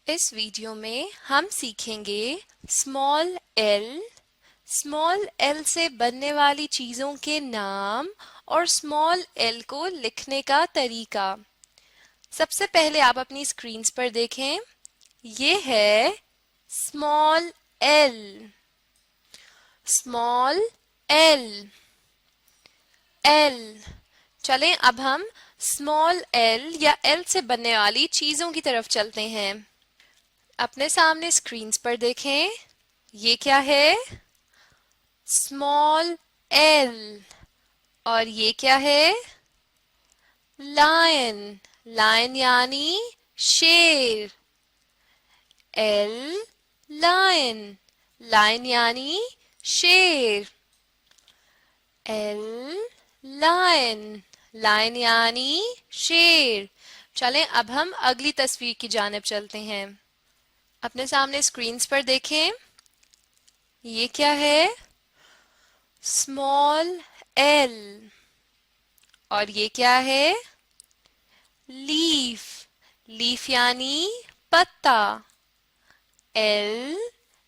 इस वीडियो में हम सीखेंगे स्मॉल एल, स्मॉल एल से बनने वाली चीजों के नाम और स्मॉल एल को लिखने का तरीका। सबसे पहले आप अपनी स्क्रीन्स पर देखें, ये है small L, small L, L. चलें अब हम स्मॉल एल या एल से बनने वाली चीजों की तरफ चलते हैं। अपने सामने स्क्रीन्स पर देखें, ये क्या है? Small L. और ये क्या है? लायन, लायन यानी शेर। एल, लायन, लायन यानी शेर। एल, लायन, लायन यानी शेर। चलें अब हम अगली तस्वीर की जानिब चलते हैं। अपने सामने स्क्रीन्स पर देखें, ये क्या है? Small L. और ये क्या है? लीफ, लीफ यानी पत्ता। एल,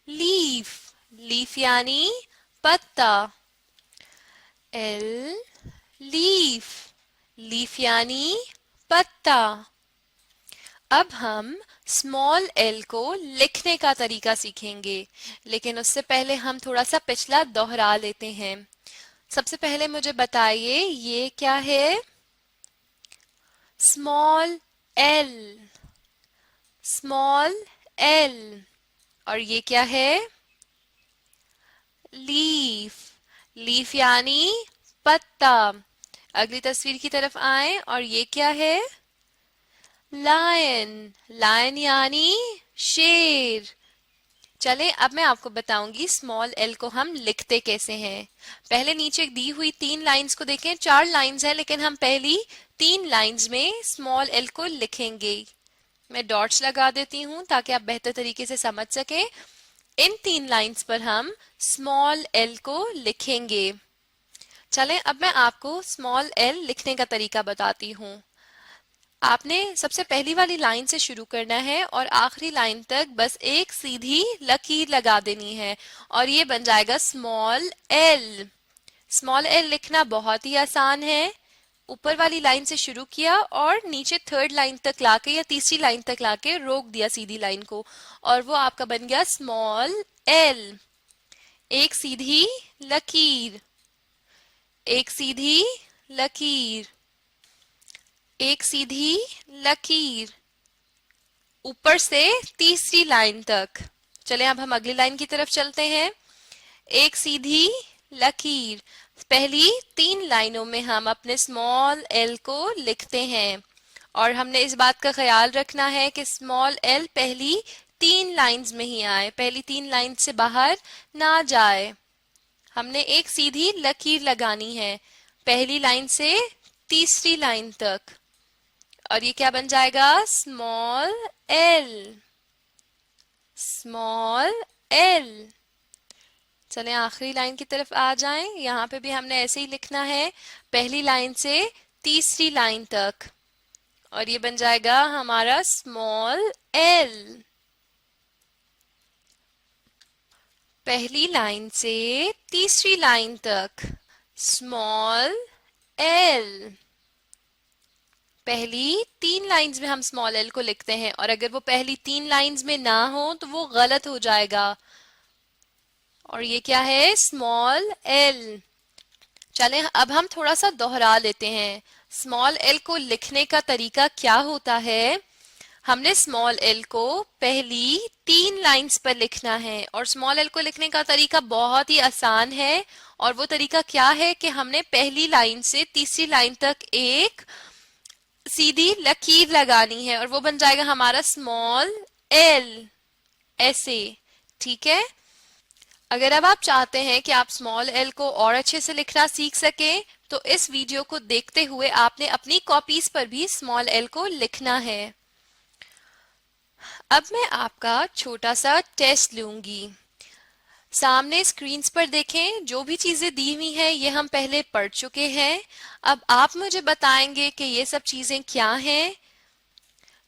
लीफ, लीफ यानी पत्ता। एल, लीफ, लीफ यानी पत्ता। अब हम स्मॉल एल को लिखने का तरीका सीखेंगे, लेकिन उससे पहले हम थोड़ा सा पिछला दोहरा लेते हैं। सबसे पहले मुझे बताइए, ये क्या है? Small L, small L. और ये क्या है? लीफ, लीफ यानी पत्ता। अगली तस्वीर की तरफ आए और ये क्या है? लायन, लायन यानी शेर। चले अब मैं आपको बताऊंगी स्मॉल एल को हम लिखते कैसे हैं। पहले नीचे दी हुई 3 लाइंस को देखें, 4 लाइंस हैं लेकिन हम पहली 3 लाइंस में स्मॉल एल को लिखेंगे। मैं डॉट्स लगा देती हूं ताकि आप बेहतर तरीके से समझ सकें। इन 3 लाइंस पर हम स्मॉल एल को लिखेंगे। चलें अब मैं आपको स्मॉल एल लिखने का तरीका बताती हूँ। आपने सबसे पहली वाली लाइन से शुरू करना है और आखिरी लाइन तक बस एक सीधी लकीर लगा देनी है और ये बन जाएगा स्मॉल एल। स्मॉल एल लिखना बहुत ही आसान है। ऊपर वाली लाइन से शुरू किया और नीचे 3rd लाइन तक लाके या तीसरी लाइन तक लाके रोक दिया सीधी लाइन को, और वो आपका बन गया स्मॉल एल। एक सीधी लकीर, एक सीधी लकीर, एक सीधी लकीर, ऊपर से तीसरी लाइन तक। चले अब हम अगली लाइन की तरफ चलते हैं। एक सीधी लकीर। पहली 3 लाइनों में हम अपने स्मॉल एल को लिखते हैं और हमने इस बात का ख्याल रखना है कि स्मॉल एल पहली 3 लाइंस में ही आए, पहली 3 लाइन से बाहर ना जाए। हमने एक सीधी लकीर लगानी है पहली लाइन से तीसरी लाइन तक, और ये क्या बन जाएगा? Small L, small L. चलें आखिरी लाइन की तरफ आ जाएं। यहाँ पे भी हमने ऐसे ही लिखना है पहली लाइन से तीसरी लाइन तक, और ये बन जाएगा हमारा स्मॉल एल। पहली लाइन से तीसरी लाइन तक स्मॉल एल। पहली 3 लाइंस में हम स्मॉल एल को लिखते हैं और अगर वो पहली 3 लाइंस में ना हो तो वो गलत हो जाएगा। और ये क्या है? Small L. चलें अब हम थोड़ा सा दोहरा लेते हैं। स्मॉल एल को लिखने का तरीका क्या होता है? हमने स्मॉल एल को पहली 3 लाइंस पर लिखना है और स्मॉल एल को लिखने का तरीका बहुत ही आसान है। और वो तरीका क्या है कि हमने पहली लाइन से तीसरी लाइन तक एक सीधी लकीर लगानी है और वो बन जाएगा हमारा स्मॉल एल, ऐसे। ठीक है। अगर अब आप चाहते हैं कि आप स्मॉल एल को और अच्छे से लिखना सीख सकें तो इस वीडियो को देखते हुए आपने अपनी कॉपीज पर भी स्मॉल एल को लिखना है। अब मैं आपका छोटा सा टेस्ट लूंगी। सामने स्क्रीन्स पर देखें, जो भी चीजें दी हुई हैं ये हम पहले पढ़ चुके हैं। अब आप मुझे बताएंगे कि ये सब चीजें क्या हैं।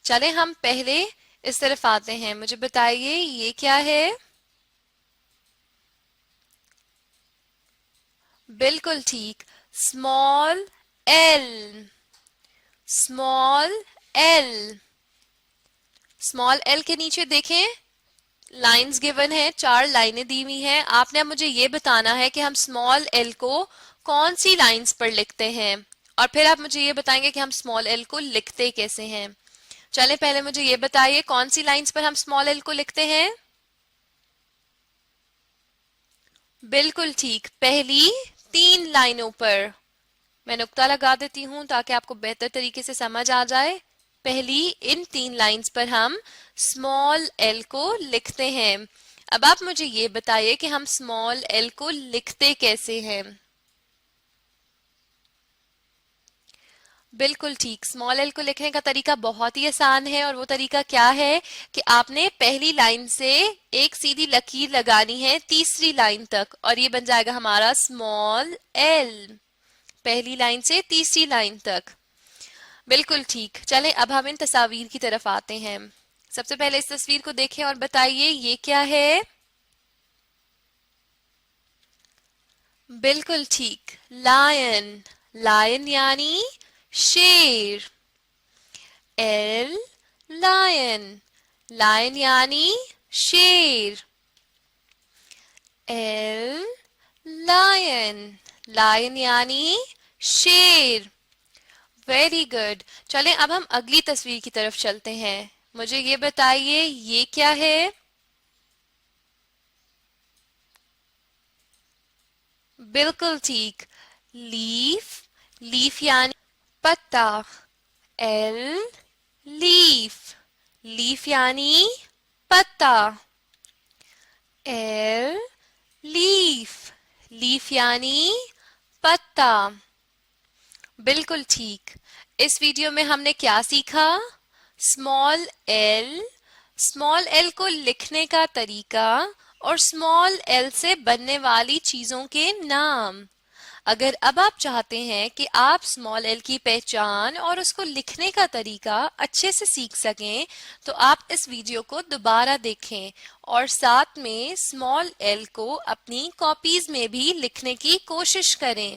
चले हम पहले इस तरफ आते हैं, मुझे बताइए ये क्या है? बिल्कुल ठीक, small L. Small L. Small L के नीचे देखें, लाइंस गिवन है, 4 लाइनें दी हुई हैं। आपने अब मुझे ये बताना है कि हम स्मॉल एल को कौन सी लाइंस पर लिखते हैं, और फिर आप मुझे ये बताएंगे कि हम स्मॉल एल को लिखते कैसे हैं। चले पहले मुझे ये बताइए कौन सी लाइंस पर हम स्मॉल एल को लिखते हैं? बिल्कुल ठीक, पहली 3 लाइनों पर। मैं नुक्ता लगा देती हूं ताकि आपको बेहतर तरीके से समझ आ जाए। पहली इन 3 लाइंस पर हम स्मॉल एल को लिखते हैं। अब आप मुझे ये बताइए कि हम स्मॉल एल को लिखते कैसे हैं? बिल्कुल ठीक, स्मॉल एल को लिखने का तरीका बहुत ही आसान है, और वो तरीका क्या है कि आपने पहली लाइन से एक सीधी लकीर लगानी है तीसरी लाइन तक, और ये बन जाएगा हमारा स्मॉल एल। पहली लाइन से तीसरी लाइन तक। बिल्कुल ठीक, चलें अब हम इन तस्वीर की तरफ आते हैं। सबसे पहले इस तस्वीर को देखें और बताइए ये क्या है? बिल्कुल ठीक, लायन। लायन यानी शेर। L, lion. लायन यानी शेर। L, lion. लायन यानी शेर। Very good. चलें अब हम अगली तस्वीर की तरफ चलते हैं। मुझे ये बताइए ये क्या है? बिल्कुल ठीक, लीफ। लीफ यानी पत्ता। L, leaf. लीफ यानी पत्ता। L, leaf. लीफ यानी पत्ता। बिल्कुल ठीक। इस वीडियो में हमने क्या सीखा? स्मॉल एल, स्मॉल एल को लिखने का तरीका, और स्मॉल एल से बनने वाली चीजों के नाम। अगर अब आप चाहते हैं कि आप स्मॉल एल की पहचान और उसको लिखने का तरीका अच्छे से सीख सकें, तो आप इस वीडियो को दोबारा देखें, और साथ में स्मॉल एल को अपनी कॉपीज में भी लिखने की कोशिश करें।